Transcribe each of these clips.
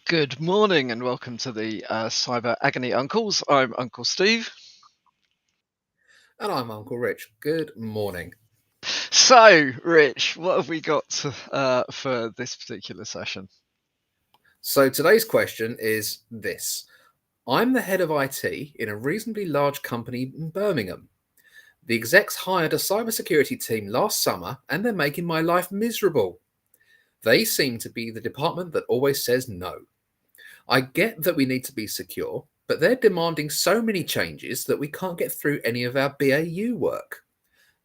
Good morning and welcome to the Cyber Agony Uncles. I'm Uncle Steve. And I'm Uncle Rich. Good morning. So, Rich, what have we got for this particular session? So today's question is this. I'm the head of IT in a reasonably large company in Birmingham. The execs hired a cybersecurity team last summer and they're making my life miserable. They seem to be the department that always says no. I get that we need to be secure, but they're demanding so many changes that we can't get through any of our BAU work.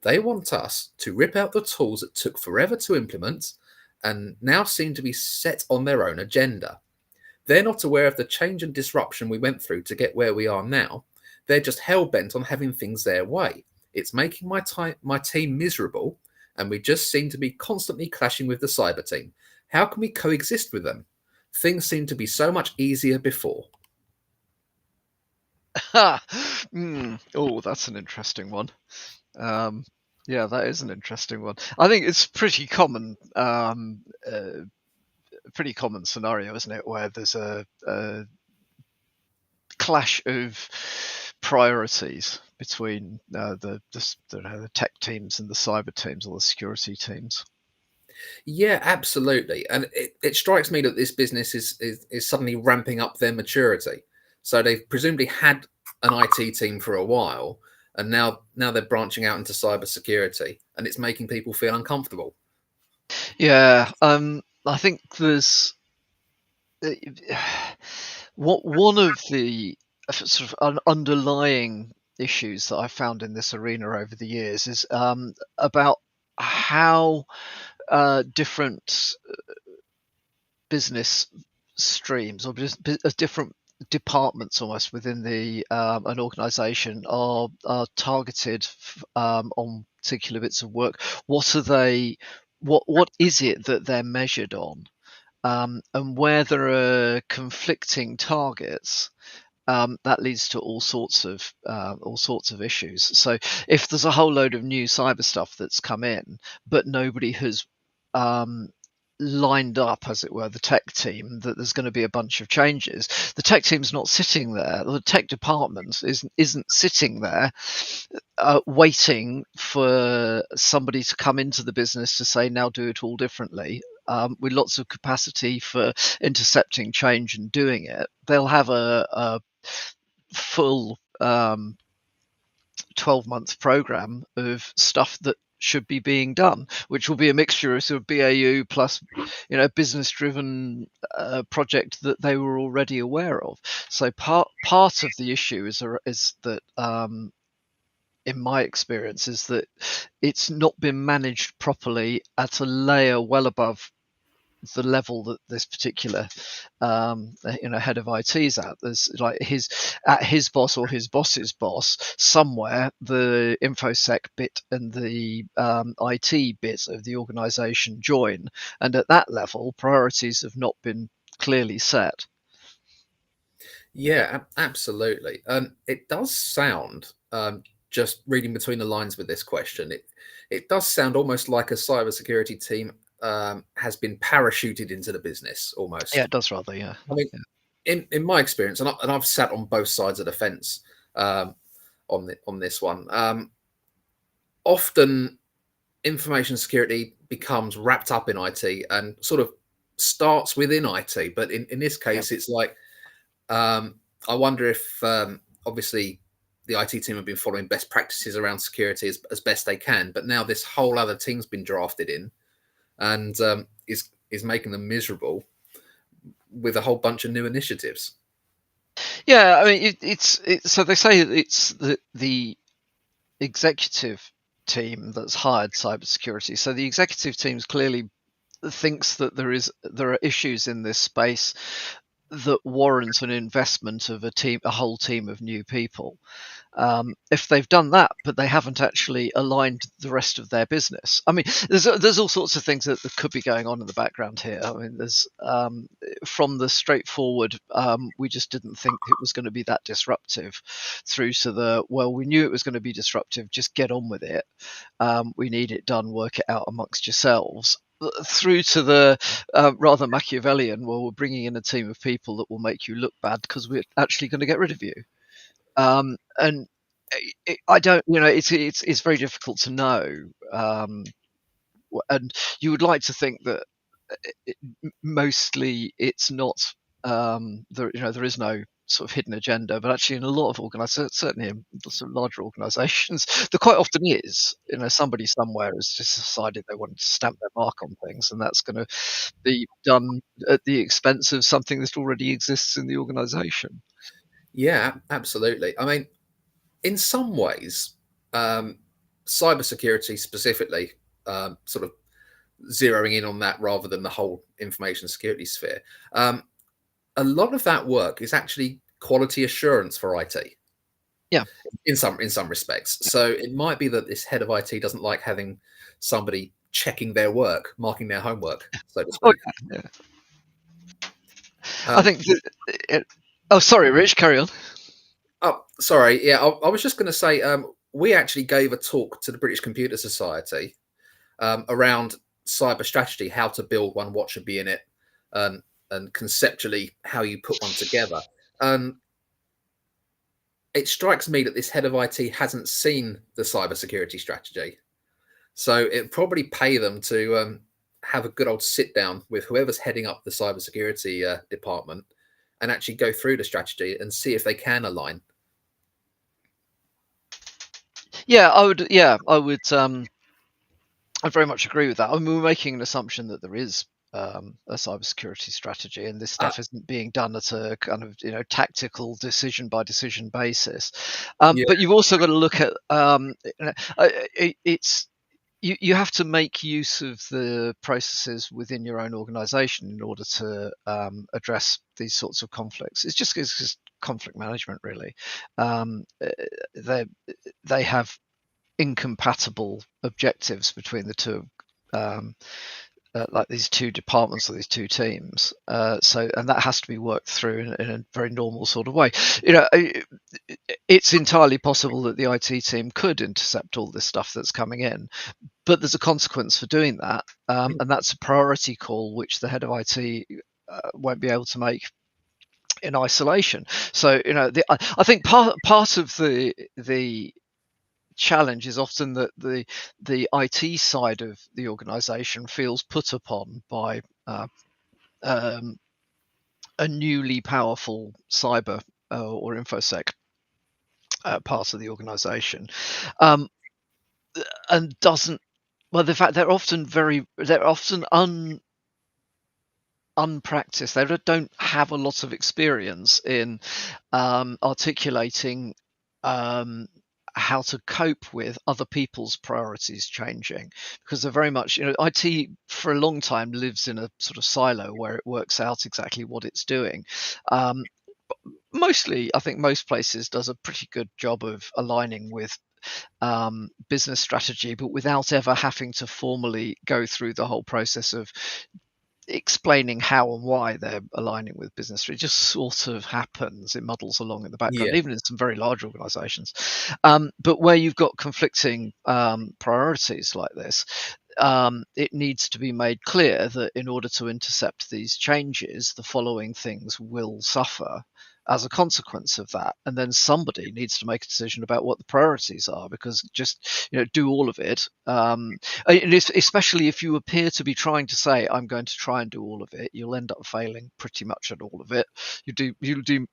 They want us to rip out the tools that took forever to implement and now seem to be set on their own agenda. They're not aware of the change and disruption we went through to get where we are now. They're just hell bent on having things their way. It's making my team miserable, and we just seem to be constantly clashing with the cyber team. How can we coexist with them? Things seem to be so much easier before. Oh, that's an interesting one. Yeah, that is an interesting one. I think it's pretty common scenario, isn't it, where there's a clash of priorities between the tech teams and the cyber teams or the security teams. Yeah, absolutely. And it strikes me that this business is suddenly ramping up their maturity. So they've presumably had an IT team for a while, and now they're branching out into cybersecurity, and it's making people feel uncomfortable. Yeah, I think there's one of the sort of underlying issues that I found in this arena over the years is about how different business streams or different departments almost within the an organization are targeted on particular bits of work. What are they? What is it that they're measured on? And where there are conflicting targets, that leads to all sorts of issues. So if there's a whole load of new cyber stuff that's come in, but nobody has lined up, as it were, the tech team, that there's going to be a bunch of changes. The tech team's not sitting there. The tech department isn't sitting there waiting for somebody to come into the business to say, now do it all differently. With lots of capacity for intercepting change and doing it. They'll have a full 12-month program of stuff that should be being done, which will be a mixture of BAU plus, business driven project that they were already aware of. So part of the issue is that in my experience is that it's not been managed properly at a layer well above the level that this particular head of IT is at. There's like his boss or his boss's boss somewhere. The infosec bit and the IT bit of the organization join, and at that level, priorities have not been clearly set. Yeah, absolutely. It does sound, just reading between the lines with this question, it does sound almost like a cybersecurity team has been parachuted into the business Yeah, almost. it does rather. Yeah. I mean, in my experience, and I've sat on both sides of the fence on this one. Often, information security becomes wrapped up in IT and sort of starts within IT. But in this Yeah. case, it's like I wonder if obviously the IT team have been following best practices around security as best they can, but now this whole other team's been drafted in and is making them miserable with a whole bunch of new initiatives. Yeah, I mean, it's so they say it's the executive team that's hired cybersecurity. So the executive team's clearly thinks that there are issues in this space that warrant an investment of a whole team of new people. If they've done that, but they haven't actually aligned the rest of their business. I mean, there's all sorts of things that could be going on in the background here. I mean, there's from the straightforward, we just didn't think it was going to be that disruptive, through to the, well, we knew it was going to be disruptive, just get on with it. We need it done, work it out amongst yourselves. through to the rather Machiavellian, well, we're bringing in a team of people that will make you look bad because we're actually going to get rid of you. And I don't, it's very difficult to know. And you would like to think that mostly it's not, there is no sort of hidden agenda, but actually in a lot of organizations, certainly in some larger organizations, there quite often is. Somebody somewhere has just decided they want to stamp their mark on things, and that's going to be done at the expense of something that already exists in the organization. Yeah, absolutely. I mean, in some ways, cybersecurity specifically, sort of zeroing in on that rather than the whole information security sphere, a lot of that work is actually quality assurance for IT. Yeah. In some respects. So it might be that this head of IT doesn't like having somebody checking their work, marking their homework, so to Oh, speak. yeah. I Um, think. Oh, sorry, Rich. Carry on. oh, sorry. Yeah, I was just going to say we actually gave a talk to the British Computer Society around cyber strategy, how to build one, what should be in it, um, and conceptually how you put one together. It strikes me that this head of IT hasn't seen the cybersecurity strategy. So it'd probably pay them to have a good old sit down with whoever's heading up the cybersecurity department and actually go through the strategy and see if they can align. Yeah, I would. Yeah, I would. I very much agree with that. I mean, we're making an assumption that there is a cybersecurity strategy, and this Uh, stuff isn't being done at a kind of tactical decision by decision basis. yeah, But you've also got to look at it's you have to make use of the processes within your own organization in order to address these sorts of conflicts. It's just conflict management, really. They they have incompatible objectives between the two, um, like these two departments or these two teams. And that has to be worked through in a very normal sort of way. It's entirely possible that the IT team could intercept all this stuff that's coming in, but there's a consequence for doing that, and that's a priority call which the head of IT won't be able to make in isolation. So I think part of the challenge is often that the IT side of the organization feels put upon by um, a newly powerful cyber or infosec part of the organization, um, and doesn't. Well, the fact they're often unpracticed. They don't have a lot of experience in articulating um, how to cope with other people's priorities changing, because they're very much, IT for a long time lives in a sort of silo where it works out exactly what it's doing. Um, Mostly, I think most places does a pretty good job of aligning with business strategy, but without ever having to formally go through the whole process of explaining how and why they're aligning with business. It just sort of happens. It muddles along in the background, yeah, even in some very large organizations. But where you've got conflicting priorities like this, it needs to be made clear that in order to intercept these changes, the following things will suffer as a consequence of that. And then somebody needs to make a decision about what the priorities are, because just do all of it, especially if you appear to be trying to say I'm going to try and do all of it, you'll end up failing pretty much at all of it. You'll do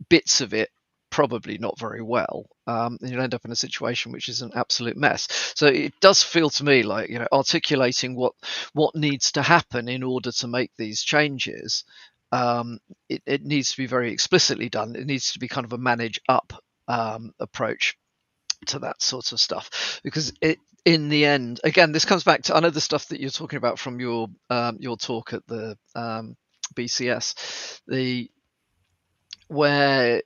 bits of it probably not very well, and you'll end up in a situation which is an absolute mess. So it does feel to me like articulating what needs to happen in order to make these changes. It needs to be very explicitly done. It needs to be kind of a manage up approach to that sort of stuff, because in the end, again, this comes back to, I know, the stuff that you're talking about from your talk at the BCS, where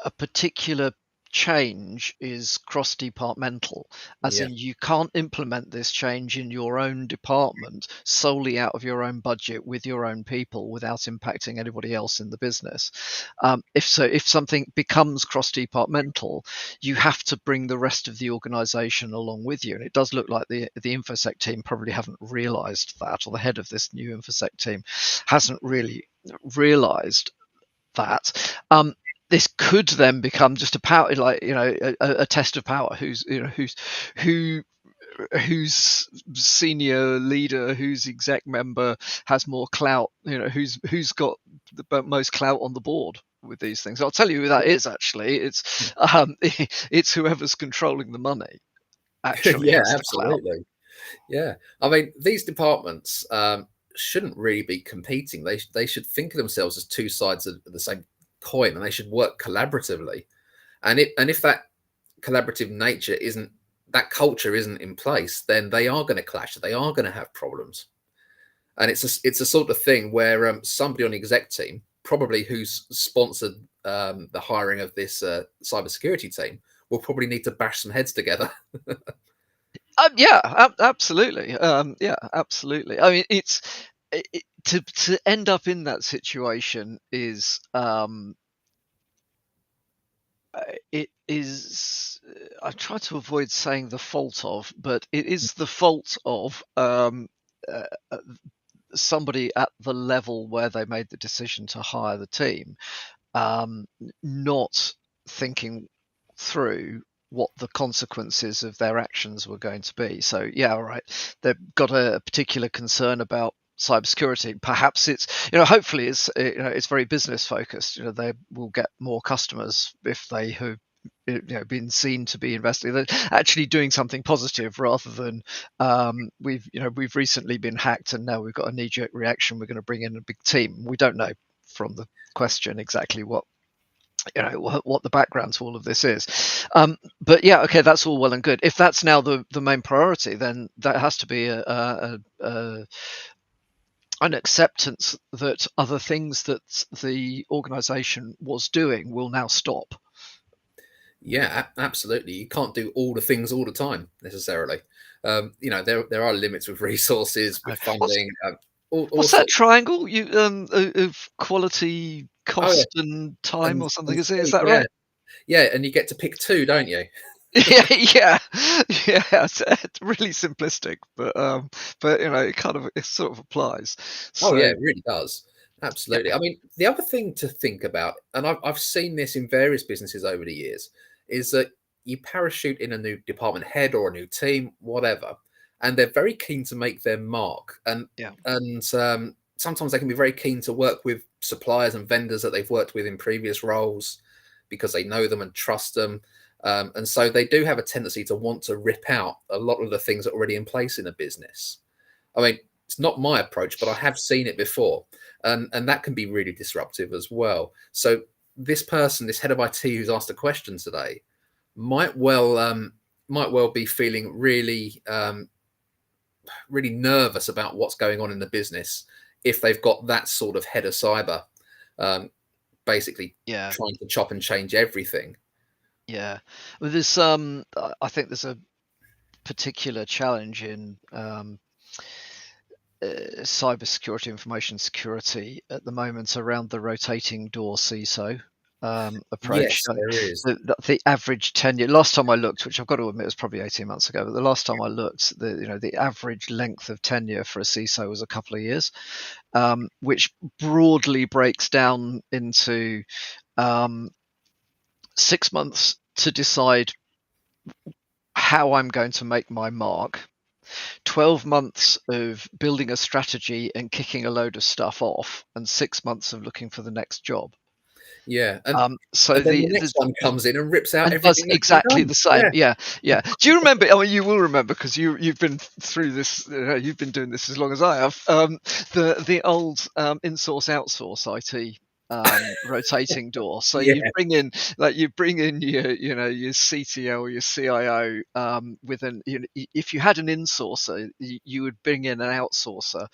a particular change is cross-departmental, as Yeah. in you can't implement this change in your own department solely out of your own budget with your own people without impacting anybody else in the business. If something becomes cross-departmental, you have to bring the rest of the organization along with you. And it does look like the InfoSec team probably haven't realized that, or the head of this new InfoSec team hasn't really realized that. This could then become just a power, like, a test of power. Whose senior leader, whose exec member has more clout, who's got the most clout on the board with these things. I'll tell you who that is. Actually, it's whoever's controlling the money actually Yeah, has the clout. absolutely. Yeah, I mean, these departments shouldn't really be competing. They should think of themselves as two sides of the same coin, and they should work collaboratively. And if that collaborative nature isn't, that culture isn't in place, then they are going to clash. They are going to have problems. And it's a sort of thing where somebody on the exec team, probably who's sponsored the hiring of this cybersecurity team, will probably need to bash some heads together. Yeah, absolutely. Yeah, absolutely. I mean, to end up in that situation is it is. I try to avoid saying the fault of, but it is the fault of uh, somebody at the level where they made the decision to hire the team, not thinking through what the consequences of their actions were going to be. So yeah, all right, they've got a particular concern about cybersecurity. Perhaps hopefully it's very business focused. They will get more customers if they have been seen to be investing. They're actually doing something positive rather than we've recently been hacked and now we've got a knee-jerk reaction. We're going to bring in a big team. We don't know from the question exactly what the background to all of this is. But yeah, okay, that's all well and good. If that's now the main priority, then that has to be an acceptance that other things that the organization was doing will now stop. Yeah, absolutely. You can't do all the things all the time necessarily. There are limits with resources, with What's funding, all what's that sorts. triangle of quality, Oh yeah, cost, and time, and or something? and Is speed. that Yeah, right? yeah, and you get to pick two, don't you? Yeah, yeah, yeah. It's really simplistic, but it sort of applies. Oh yeah, So it really does. yeah, Absolutely. I mean, the other thing to think about, and I've seen this in various businesses over the years, is that you parachute in a new department head or a new team, whatever, and they're very keen to make their mark, yeah, and sometimes they can be very keen to work with suppliers and vendors that they've worked with in previous roles because they know them and trust them. And so they do have a tendency to want to rip out a lot of the things that are already in place in a business. I mean, it's not my approach, but I have seen it before, and that can be really disruptive as well. So this person, this head of IT who's asked a question today, might well be feeling really nervous about what's going on in the business if they've got that sort of head of cyber, um, basically yeah, trying to chop and change everything. yeah. Well, I think there's a particular challenge in cybersecurity, information security at the moment around the rotating door CISO approach. Yes, there is. The average tenure. Last time I looked, which I've got to admit was probably 18 months ago, but the last time I looked, the average length of tenure for a CISO was a couple of years, which broadly breaks down into 6 months to decide how I'm going to make my mark, 12 months of building a strategy and kicking a load of stuff off, and 6 months of looking for the next job. Yeah, So and then the, the the next one comes in and rips out and does everything that's been exactly done. the same. Yeah, Yeah, yeah. Do you remember? I mean, you will remember because you've been through this. You've been doing this as long as I have. The old in-source outsource IT rotating door. So yeah, you bring in your CTO or your CIO with if you had an insourcer, you would bring in an outsourcer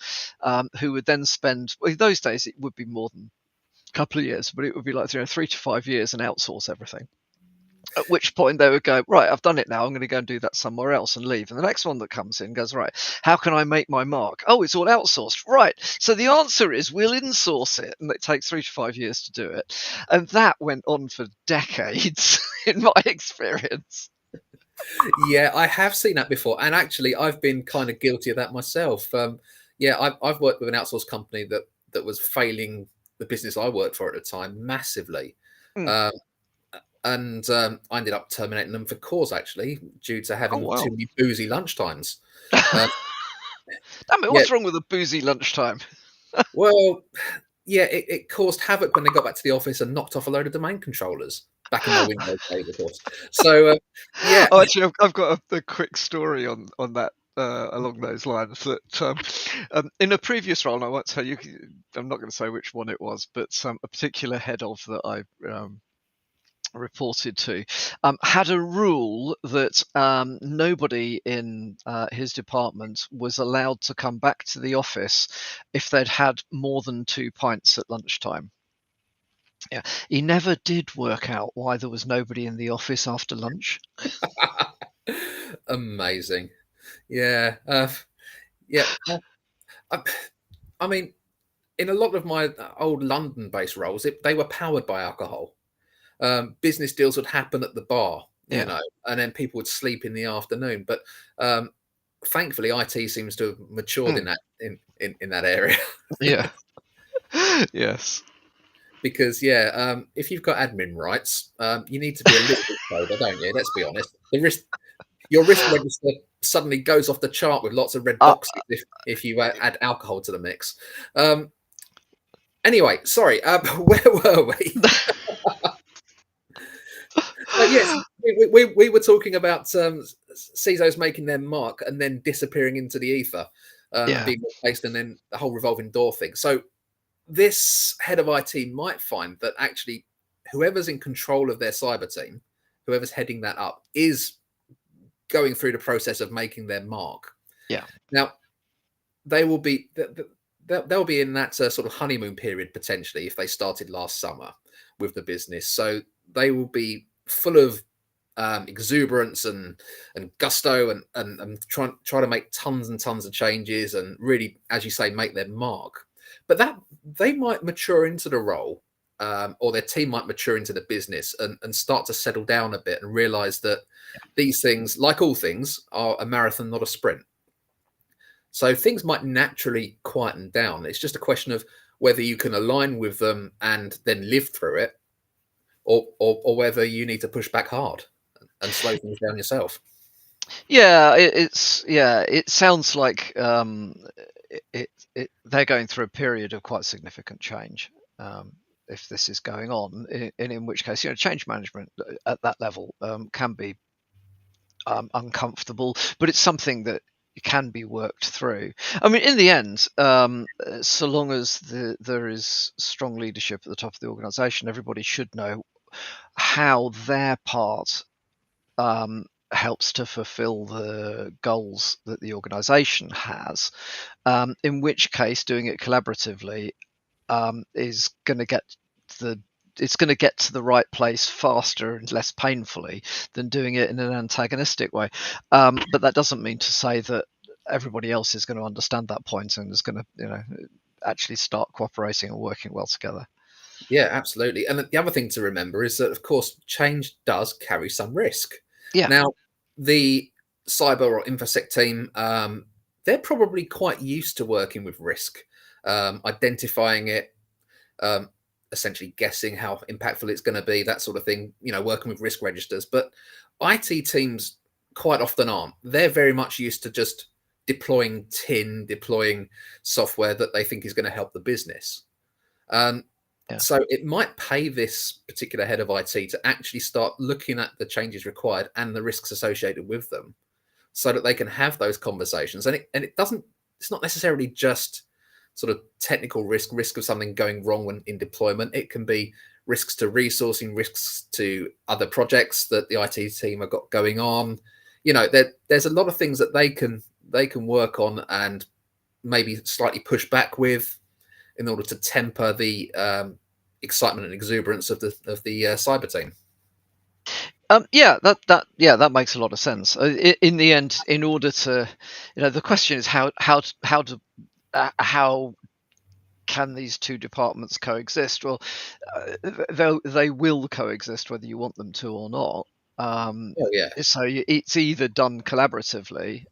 who would then spend. Well, in those days it would be more than a couple of years, but it would be like 3 to 5 years and outsource everything. At which point they would go, right, I've done it now. I'm going to go and do that somewhere else and leave. And the next one that comes in goes, right, how can I make my mark? Oh, it's all outsourced. Right. So the answer is we'll insource it. And it takes 3 to 5 years to do it. And that went on for decades in my experience. Yeah, I have seen that before. And actually, I've been kind of guilty of that myself. Yeah, I've worked with an outsourced company that was failing the business I worked for at the time massively. Mm. Um, and I ended up terminating them for cause, actually, due to Oh, having too wow. many boozy lunchtimes. Damn it, Yeah, what's wrong with a boozy lunchtime? well, yeah, it caused havoc when they got back to the office and knocked off a load of domain controllers back in my Windows days, of course. So, yeah, Oh, actually, I've got a quick story on that along those lines. That in a previous role, and I won't tell you, I'm not going to say which one it was, but a particular head of that I reported to had a rule that nobody in his department was allowed to come back to the office if they'd had more than 2 pints at lunchtime. Yeah, he never did work out why there was nobody in the office after lunch. amazing. Yeah, yeah. I, I mean, in a lot of my old London-based roles, they were powered by alcohol. Business deals would happen at the bar, Yeah, and then people would sleep in the afternoon. But um, thankfully, IT seems to have matured in mm. that in that area. Yeah. Yes. Because yeah, if you've got admin rights, you need to be a little bit sober, don't you? Let's be honest. Your risk register suddenly goes off the chart with lots of red Uh, boxes if you add alcohol to the mix. Anyway, sorry, where were we? Yes, we were talking about CISOs making their mark and then disappearing into the ether and yeah. being replaced, and then the whole revolving door thing. So this head of IT might find that actually whoever's in control of their cyber team, whoever's heading that up, is going through the process of making their mark. Yeah. Now, they will be they'll be in that sort of honeymoon period potentially if they started last summer with the business. So they will be full of exuberance and gusto and try to make tons and tons of changes and really, as you say, make their mark. But that they might mature into the role, or their team might mature into the business and start to settle down a bit and realize that these things, like all things, are a marathon, not a sprint. So things might naturally quieten down. It's just a question of whether you can align with them and then live through it, or whether you need to push back hard and slow things down yourself. Yeah, it sounds like they're going through a period of quite significant change. If this is going on, in which case, change management at that level can be uncomfortable, but it's something that can be worked through. I mean, in the end, so long as there is strong leadership at the top of the organisation, everybody should know how their part helps to fulfill the goals that the organisation has. In which case, doing it collaboratively is going to get the it's going to get to the right place faster and less painfully than doing it in an antagonistic way. But that doesn't mean to say that everybody else is going to understand that point and is going to, actually start cooperating and working well together. Yeah, absolutely. And the other thing to remember is that, of course, change does carry some risk. Yeah, Now, the cyber or infosec team, they're probably quite used to working with risk, identifying it, um, essentially guessing how impactful it's going to be, that sort of thing, working with risk registers. But IT teams quite often aren't. They're very much used to just deploying software that they think is going to help the business. yeah, So it might pay this particular head of IT to actually start looking at the changes required and the risks associated with them, so that they can have those conversations. And it doesn't. It's not necessarily just sort of technical risk of something going wrong when in deployment. It can be risks to resourcing, risks to other projects that the IT team have got going on. There's a lot of things that they can work on and maybe slightly push back with in order to temper the excitement and exuberance of the cyber team. That makes a lot of sense. In the end, in order to, the question is how can these two departments coexist? Well, they will coexist whether you want them to or not. Oh yeah. So it's either done collaboratively,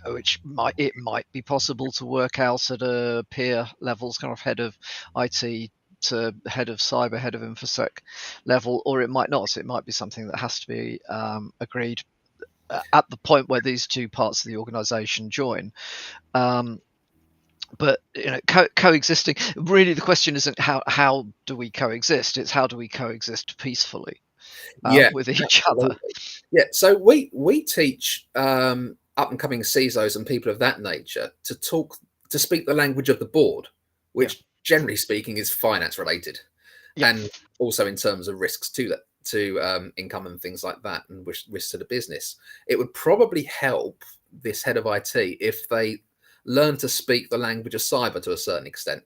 which might be possible to work out at a peer levels, kind of head of IT to head of cyber, head of infosec level, or it might not. It might be something that has to be agreed at the point where these two parts of the organisation join. But coexisting, really the question isn't how do we coexist, it's how do we coexist peacefully Yeah, with each other. absolutely. Yeah, so we teach up and coming CISOs and people of that nature to speak the language of the board, Yeah. which generally speaking is finance related, Yeah. and also in terms of risks to income and things like that, and risks to the business. It would probably help this head of IT if they learn to speak the language of cyber to a certain extent.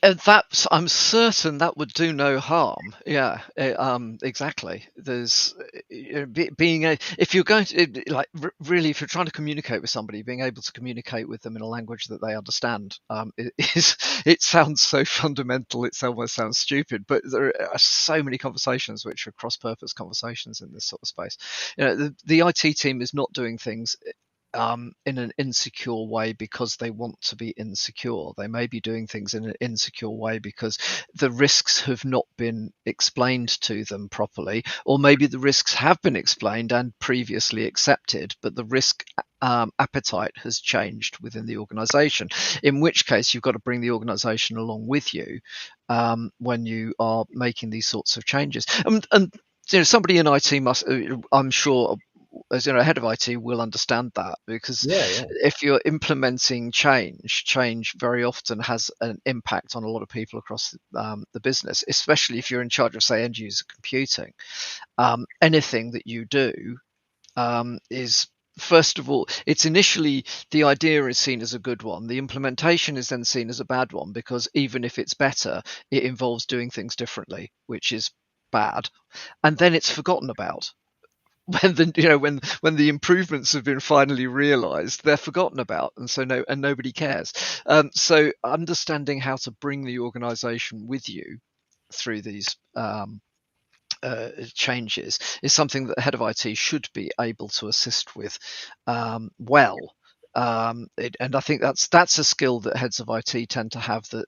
That I'm certain that would do no harm. Yeah, exactly. There's being a if you're going to really, if you're trying to communicate with somebody, being able to communicate with them in a language that they understand it sounds so fundamental. It almost sounds stupid, but there are so many conversations which are cross-purpose conversations in this sort of space. The IT team is not doing things in an insecure way because they want to be insecure. They may be doing things in an insecure way because the risks have not been explained to them properly, or maybe the risks have been explained and previously accepted, but the risk appetite has changed within the organization, in which case you've got to bring the organization along with you when you are making these sorts of changes. And somebody in IT must, I'm sure, as head of IT will understand that, because Yeah, if you're implementing change very often has an impact on a lot of people across the business, especially if you're in charge of, say, end user computing. Anything that you do is, first of all, it's initially, the idea is seen as a good one. The implementation is then seen as a bad one, because even if it's better, it involves doing things differently, which is bad. And then it's forgotten about when the improvements have been finally realized. They're forgotten about, and nobody cares. So understanding how to bring the organization with you through these changes is something that the head of IT should be able to assist with well. And I think that's a skill that heads of IT tend to have, that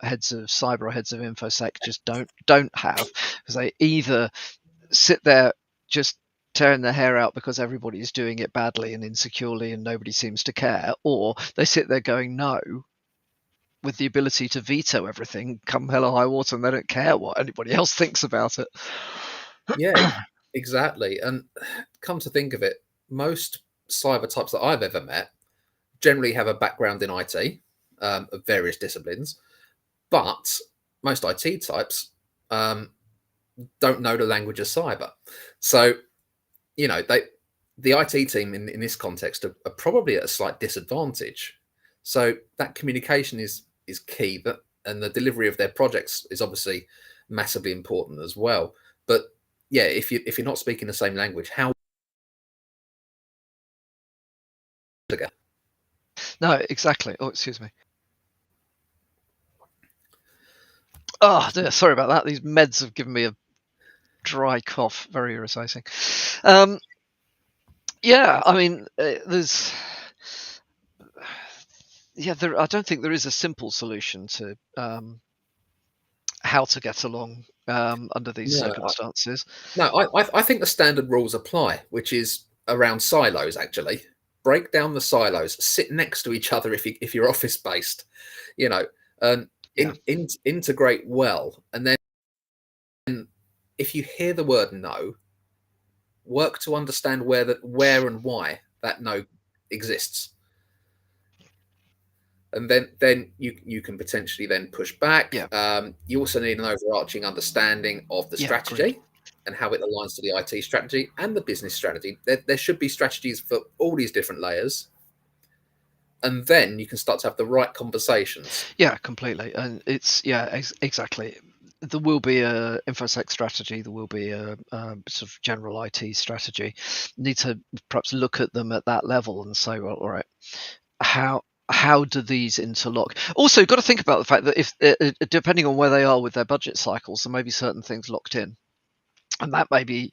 heads of cyber or heads of infosec just don't have, because they either sit there just tearing their hair out because everybody is doing it badly and insecurely and nobody seems to care, or they sit there going no, with the ability to veto everything come hell or high water, and they don't care what anybody else thinks about it. yeah, exactly. And come to think of it, most cyber types that I've ever met generally have a background in IT of various disciplines, but most IT types don't know the language of cyber. So, the IT team in this context are probably at a slight disadvantage. So that communication is key, and the delivery of their projects is obviously massively important as well. But yeah, if you're not speaking the same language, how together? No, exactly. Oh, excuse me. Oh dear, sorry about that. These meds have given me a dry cough. Very irritating. Yeah, I mean, I don't think there is a simple solution to how to get along under these No, circumstances. I think the standard rules apply, which is around silos. Actually, break down the silos, sit next to each other if you're office based, you know, and Yeah, integrate well, and then if you hear the word no, work to understand where and why that no exists, and then you can potentially then push back. yeah, You also need an overarching understanding of the yeah. Agreed. strategy and how it aligns to the IT strategy and the business strategy. There should be strategies for all these different layers, and then you can start to have the right conversations. Yeah, completely. And it's exactly. there will be a infosec strategy. There will be a sort of general IT strategy. Need to perhaps look at them at that level and say, well, all right, how do these interlock? Also, got to think about the fact that if depending on where they are with their budget cycles, there may be certain things locked in, and that may be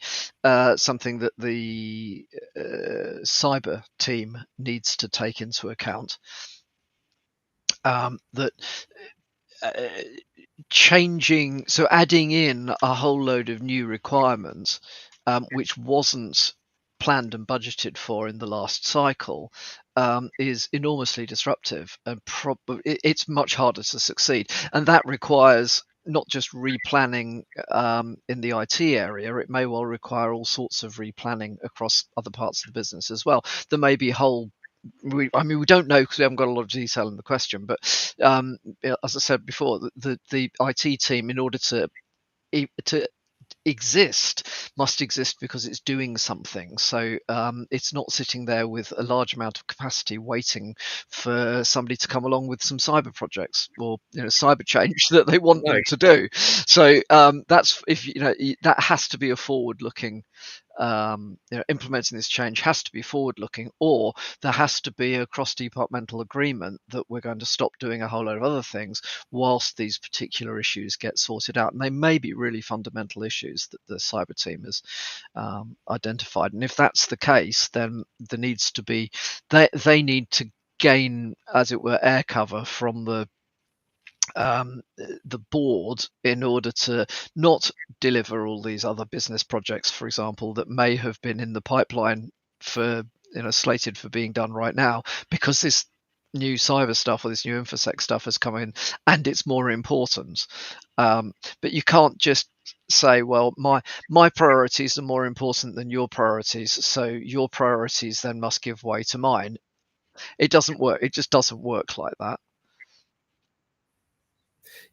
something that the cyber team needs to take into account. That changing, so adding in a whole load of new requirements, which wasn't planned and budgeted for in the last cycle, is enormously disruptive, and it's much harder to succeed. And that requires not just replanning in the IT area, it may well require all sorts of replanning across other parts of the business as well. There may be whole we don't know because we haven't got a lot of detail in the question, but as I said before, the IT team, in order to exist, must exist because it's doing something. So it's not sitting there with a large amount of capacity waiting for somebody to come along with some cyber projects or cyber change that they want them to do. So that's that has to be a forward-looking. Implementing this change has to be forward-looking, or there has to be a cross-departmental agreement that we're going to stop doing a whole load of other things whilst these particular issues get sorted out. And they may be really fundamental issues that the cyber team has identified. And if that's the case, then there needs to be they need to gain, as it were, air cover from the board in order to not deliver all these other business projects, for example, that may have been in the pipeline for slated for being done right now, because this new cyber stuff or this new infosec stuff has come in and it's more important. But you can't just say, well, my priorities are more important than your priorities, so your priorities then must give way to mine. It doesn't work. It just doesn't work like that.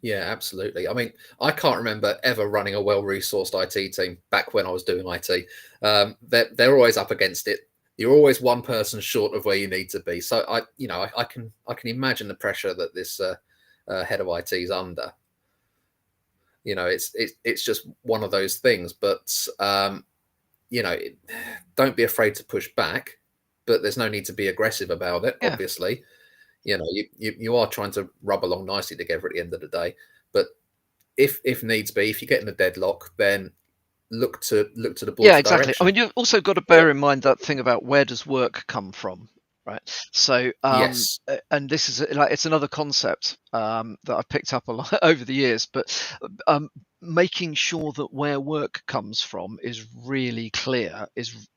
Yeah, absolutely. I mean, I can't remember ever running a well-resourced IT team back when I was doing IT. They're always up against it. You're always one person short of where you need to be. So I can imagine the pressure that this head of IT is under. It's just one of those things. But don't be afraid to push back. But there's no need to be aggressive about it. Yeah. Obviously, you are trying to rub along nicely together at the end of the day. But if needs be, if you get in a deadlock, then look to the board. Yeah, exactly. Direction. I mean, you've also got to bear in mind that thing about where does work come from, right? So yes, and this is it's another concept that I've picked up a lot over the years, but making sure that where work comes from is really clear is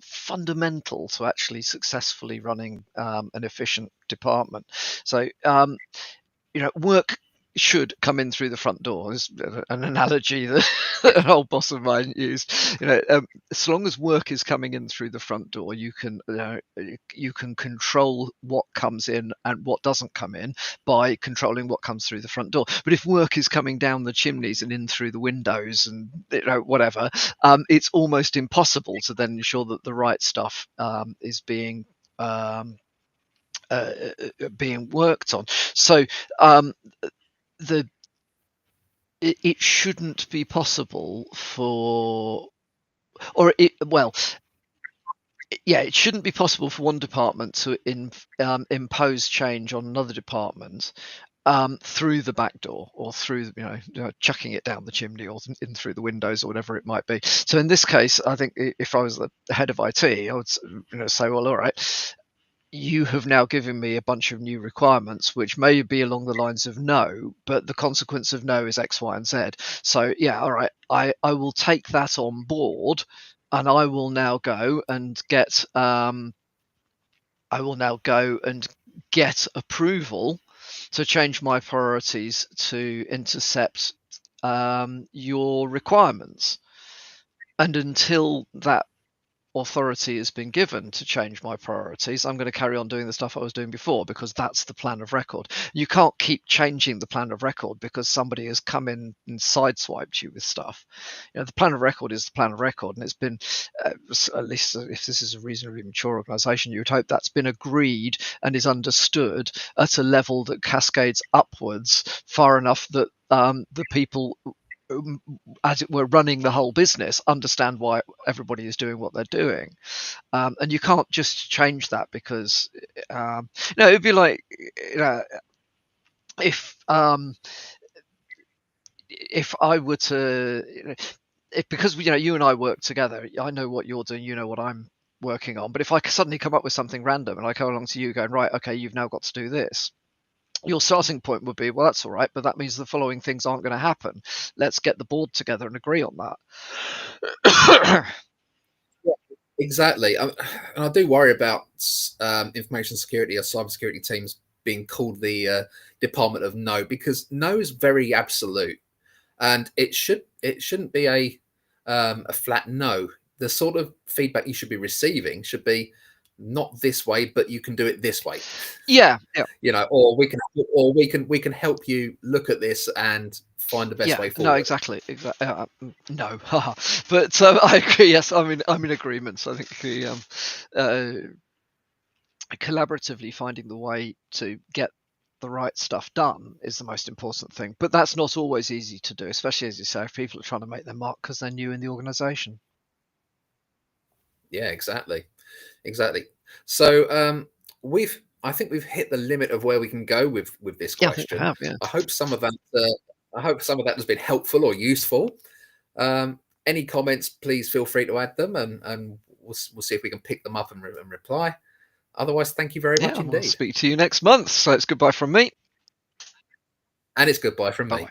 fundamental to actually successfully running an efficient department. So work should come in through the front door. Is an analogy that an old boss of mine used. As long as work is coming in through the front door, you can control what comes in and what doesn't come in by controlling what comes through the front door. But if work is coming down the chimneys and in through the windows and whatever, it's almost impossible to then ensure that the right stuff is being worked on. So it shouldn't be possible for, or it shouldn't be possible for one department to impose change on another department through the back door or through chucking it down the chimney or in through the windows or whatever it might be. So in this case, I think if I was the head of IT, I would say, well, all right, you have now given me a bunch of new requirements, which may be along the lines of no, but the consequence of no is X, Y, and Z. So yeah, all right, I will take that on board, and I will now go and get approval to change my priorities to intercept your requirements. And until that authority has been given to change my priorities, I'm going to carry on doing the stuff I was doing before, because that's the plan of record. You can't keep changing the plan of record because somebody has come in and sideswiped you with stuff. The plan of record is the plan of record, and it's been, at least if this is a reasonably mature organisation, you would hope that's been agreed and is understood at a level that cascades upwards far enough that the people, as it were, running the whole business, understand why everybody is doing what they're doing. And you can't just change that because it'd be like, if I were to, because you and I work together, I know what you're doing, you know what I'm working on, but if I suddenly come up with something random and I go along to you going, right, okay, you've now got to do this, your starting point would be, well, that's all right, but that means the following things aren't going to happen. Let's get the board together and agree on that. Exactly. And I do worry about information security or cybersecurity teams being called the Department of No, because no is very absolute, and it shouldn't be a flat no. The sort of feedback you should be receiving should be not this way, but you can do it this way. Yeah. Or we can help you look at this and find the best way forward. No, exactly. No, but I agree. Yes, I'm in agreement. So I think collaboratively finding the way to get the right stuff done is the most important thing. But that's not always easy to do, especially, as you say, if people are trying to make their mark because they're new in the organisation. Yeah, exactly. So I think we've hit the limit of where we can go with this question. I think we have, yeah. I hope some of that has been helpful or useful. Any comments, please feel free to add them, and we'll see if we can pick them up and reply. Otherwise, thank you very much indeed. I'll speak to you next month. So it's goodbye from me. And it's goodbye from me. Bye-bye.